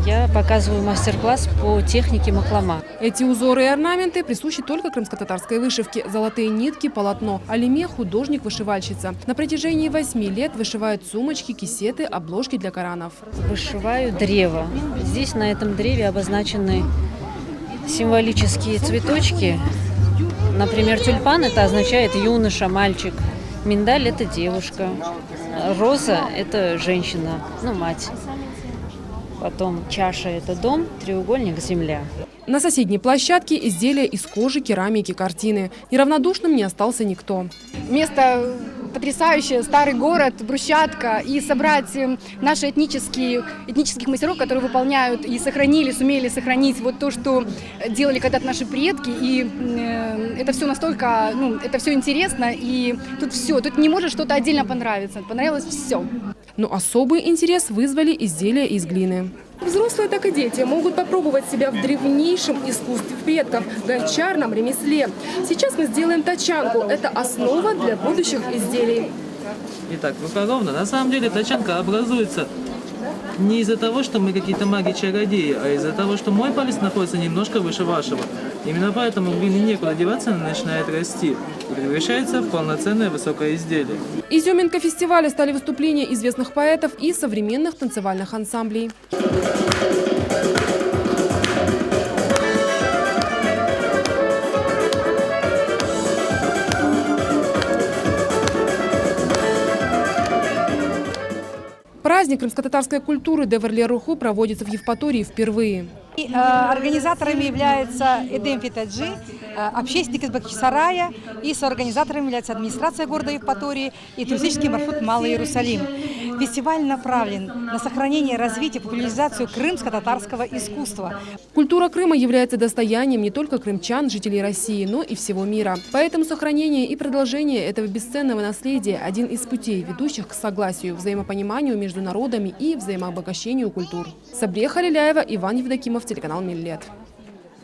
Я показываю мастер-класс по технике маклама. Эти узоры и орнаменты присущи только крымско-татарской вышивке. Золотые нитки, полотно. Алиме – художник-вышивальщица. На протяжении 8 лет вышивает сумочки, кисеты, обложки для коранов. Вышиваю древо. Здесь на этом древе обозначены символические цветочки. Например, тюльпан – это означает юноша, мальчик. Миндаль – это девушка. Роза – это женщина, мать. Потом чаша – это дом, треугольник – земля. На соседней площадке изделия из кожи, керамики, картины. Неравнодушным не остался никто. Место потрясающее, старый город, брусчатка. И собрать наши этнических мастеров, которые выполняют и сумели сохранить вот то, что делали когда-то наши предки. И это все настолько, это все интересно. И тут не может что-то отдельно понравиться. Понравилось все. Но особый интерес вызвали изделия из глины. Взрослые, так и дети могут попробовать себя в древнейшем искусстве предков – гончарном ремесле. Сейчас мы сделаем тачанку. Это основа для будущих изделий. Итак, ровно. На самом деле тачанка образуется не из-за того, что мы какие-то маги-чародеи, а из-за того, что мой палец находится немножко выше вашего. Именно поэтому глине некуда деваться, она начинает расти и превращается в полноценное высокое изделие. Изюминкой фестиваля стали выступления известных поэтов и современных танцевальных ансамблей. Праздник крымско-татарской культуры Деверле-Руху проводится в Евпатории впервые. Организаторами является Эдем Фитаджи, общественник из Бахчисарая, и соорганизаторами является администрация города Евпатории и туристический маршрут Малый Иерусалим. Фестиваль направлен на сохранение, развитие, популяризацию крымско-татарского искусства. Культура Крыма является достоянием не только крымчан, жителей России, но и всего мира. Поэтому сохранение и продолжение этого бесценного наследия – один из путей, ведущих к согласию, взаимопониманию между народами и взаимообогащению культур. Сабрия Халиляева, Иван Евдокимов, телеканал Миллет.